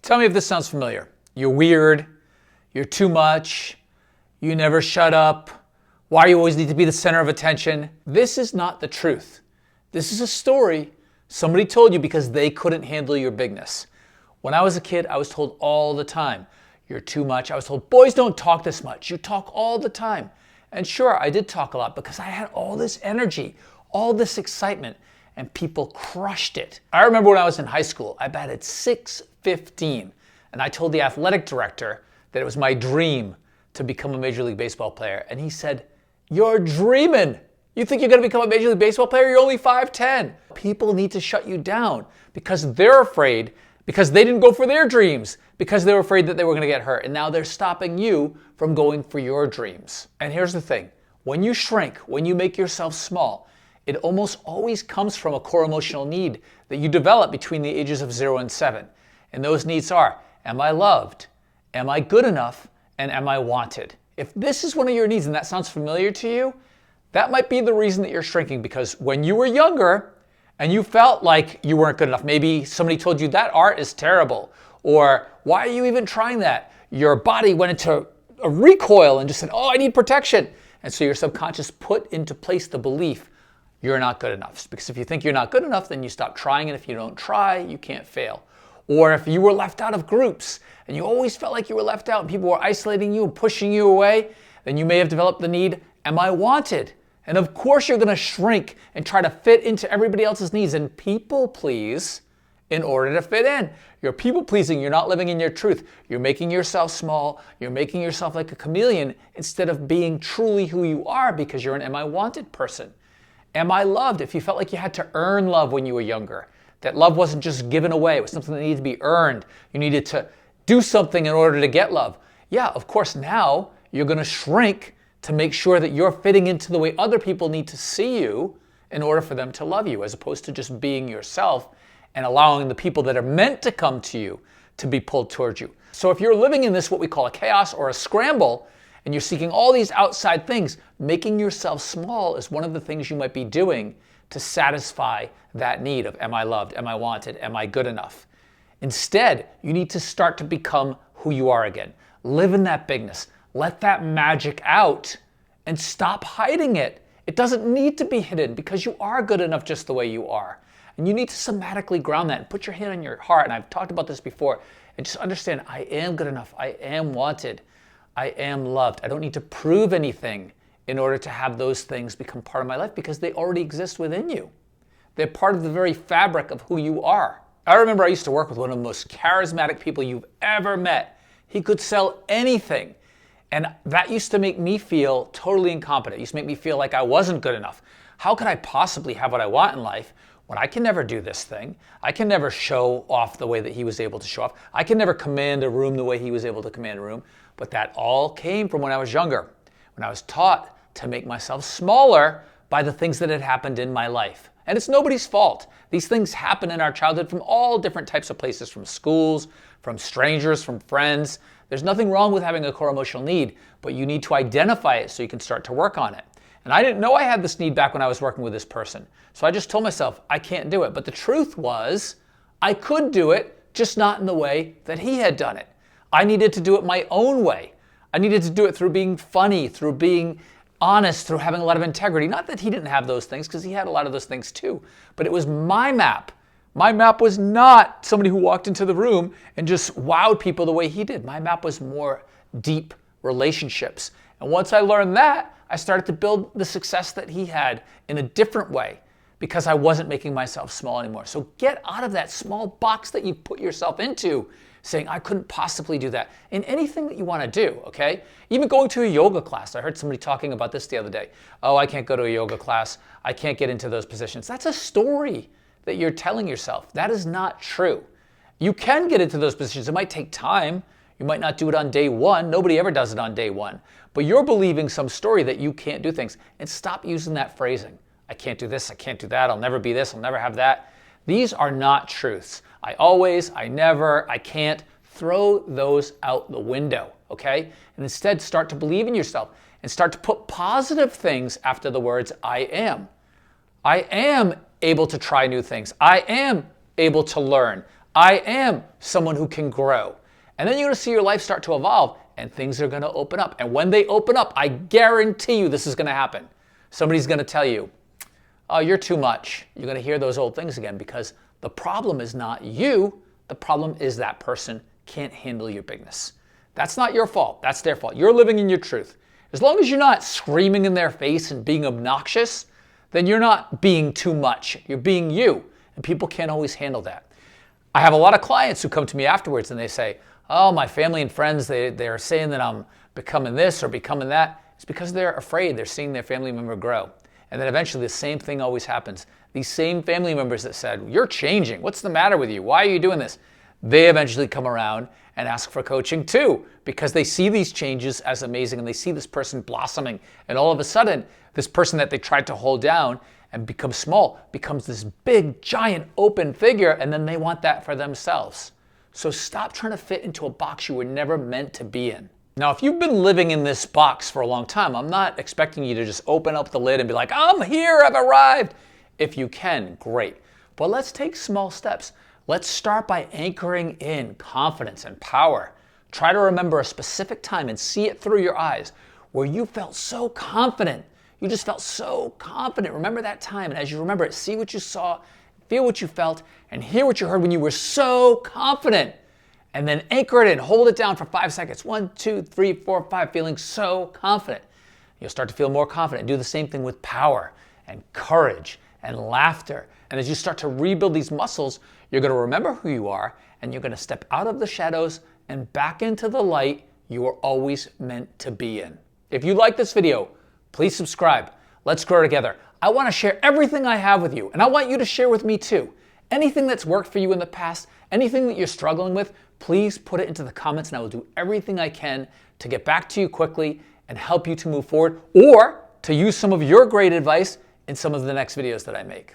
Tell me if this sounds familiar. You're weird, you're too much, you never shut up, why you always need to be the center of attention. This is not the truth. This is a story somebody told you because they couldn't handle your bigness. When I was a kid, I was told all the time, you're too much. I was told, boys don't talk this much. You talk all the time. And sure, I did talk a lot because I had all this energy, all this excitement, and people crushed it. I remember when I was in high school, I batted .615, and I told the athletic director that it was my dream to become a Major League Baseball player. And he said, you're dreaming. You think you're gonna become a Major League Baseball player? You're only 5'10". People need to shut you down because they're afraid, because they didn't go for their dreams, because they were afraid that they were gonna get hurt. And now they're stopping you from going for your dreams. And here's the thing, when you shrink, when you make yourself small, it almost always comes from a core emotional need that you develop between the ages of 0 and 7. And those needs are, am I loved? Am I good enough? And am I wanted? If this is one of your needs and that sounds familiar to you, that might be the reason that you're shrinking, because when you were younger and you felt like you weren't good enough, maybe somebody told you that art is terrible, or why are you even trying that? Your body went into a recoil and just said, oh, I need protection. And so your subconscious put into place the belief you're not good enough. Because if you think you're not good enough, then you stop trying, and if you don't try, you can't fail. Or if you were left out of groups and you always felt like you were left out and people were isolating you and pushing you away, then you may have developed the need, am I wanted? And of course you're gonna shrink and try to fit into everybody else's needs and people please in order to fit in. You're people pleasing, you're not living in your truth. You're making yourself small, you're making yourself like a chameleon instead of being truly who you are because you're an am I wanted person. Am I loved? If you felt like you had to earn love when you were younger, that love wasn't just given away, it was something that needed to be earned. You needed to do something in order to get love. Yeah, of course now you're gonna shrink to make sure that you're fitting into the way other people need to see you in order for them to love you, as opposed to just being yourself and allowing the people that are meant to come to you to be pulled towards you. So if you're living in this, what we call a chaos or a scramble, and you're seeking all these outside things, making yourself small is one of the things you might be doing to satisfy that need of am I loved, am I wanted, am I good enough? Instead, you need to start to become who you are again. Live in that bigness. Let that magic out and stop hiding it. It doesn't need to be hidden because you are good enough just the way you are. And you need to somatically ground that and put your hand on your heart. And I've talked about this before. And just understand, I am good enough. I am wanted. I am loved. I don't need to prove anything in order to have those things become part of my life because they already exist within you. They're part of the very fabric of who you are. I remember I used to work with one of the most charismatic people you've ever met. He could sell anything. And that used to make me feel totally incompetent. It used to make me feel like I wasn't good enough. How could I possibly have what I want in life when I can never do this thing? I can never show off the way that he was able to show off. I can never command a room the way he was able to command a room. But that all came from when I was younger, when I was taught to make myself smaller by the things that had happened in my life. And it's nobody's fault. These things happen in our childhood from all different types of places, from schools, from strangers, from friends. There's nothing wrong with having a core emotional need, but you need to identify it so you can start to work on it. And I didn't know I had this need back when I was working with this person. So I just told myself, I can't do it. But the truth was, I could do it, just not in the way that he had done it. I needed to do it my own way. I needed to do it through being funny, through being honest, through having a lot of integrity. Not that he didn't have those things, because he had a lot of those things too. But it was my map. My map was not somebody who walked into the room and just wowed people the way he did. My map was more deep relationships. And once I learned that, I started to build the success that he had in a different way because I wasn't making myself small anymore. So get out of that small box that you put yourself into, saying, I couldn't possibly do that in anything that you want to do, okay? Even going to a yoga class. I heard somebody talking about this the other day. Oh, I can't go to a yoga class. I can't get into those positions. That's a story that you're telling yourself. That is not true. You can get into those positions. It might take time. You might not do it on day one. Nobody ever does it on day one. But you're believing some story that you can't do things. And stop using that phrasing. I can't do this. I can't do that. I'll never be this. I'll never have that. These are not truths. I always, I never, I can't. Throw those out the window, okay? And instead start to believe in yourself and start to put positive things after the words I am. I am able to try new things. I am able to learn. I am someone who can grow. And then you're going to see your life start to evolve and things are going to open up. And when they open up, I guarantee you this is going to happen. Somebody's going to tell you, oh, you're too much. You're going to hear those old things again because the problem is not you. The problem is that person can't handle your bigness. That's not your fault. That's their fault. You're living in your truth. As long as you're not screaming in their face and being obnoxious, then you're not being too much. You're being you. And people can't always handle that. I have a lot of clients who come to me afterwards and they say, oh, my family and friends, they're saying that I'm becoming this or becoming that. It's because they're afraid. They're seeing their family member grow. And then eventually the same thing always happens. These same family members that said, you're changing. What's the matter with you? Why are you doing this? They eventually come around and ask for coaching too, because they see these changes as amazing and they see this person blossoming. And all of a sudden, this person that they tried to hold down and become small becomes this big, giant, open figure, and then they want that for themselves. So stop trying to fit into a box you were never meant to be in. Now, if you've been living in this box for a long time, I'm not expecting you to just open up the lid and be like, I'm here, I've arrived. If you can, great. But let's take small steps. Let's start by anchoring in confidence and power. Try to remember a specific time and see it through your eyes where you felt so confident. You just felt so confident. Remember that time. And as you remember it, see what you saw, feel what you felt, and hear what you heard when you were so confident. And then anchor it in, hold it down for 5 seconds. 1, 2, 3, 4, 5, feeling so confident. You'll start to feel more confident. Do the same thing with power and courage and laughter. And as you start to rebuild these muscles, you're going to remember who you are and you're going to step out of the shadows and back into the light you were always meant to be in. If you like this video, please subscribe. Let's grow together. I want to share everything I have with you, and I want you to share with me too. Anything that's worked for you in the past, anything that you're struggling with, please put it into the comments and I will do everything I can to get back to you quickly and help you to move forward or to use some of your great advice in some of the next videos that I make.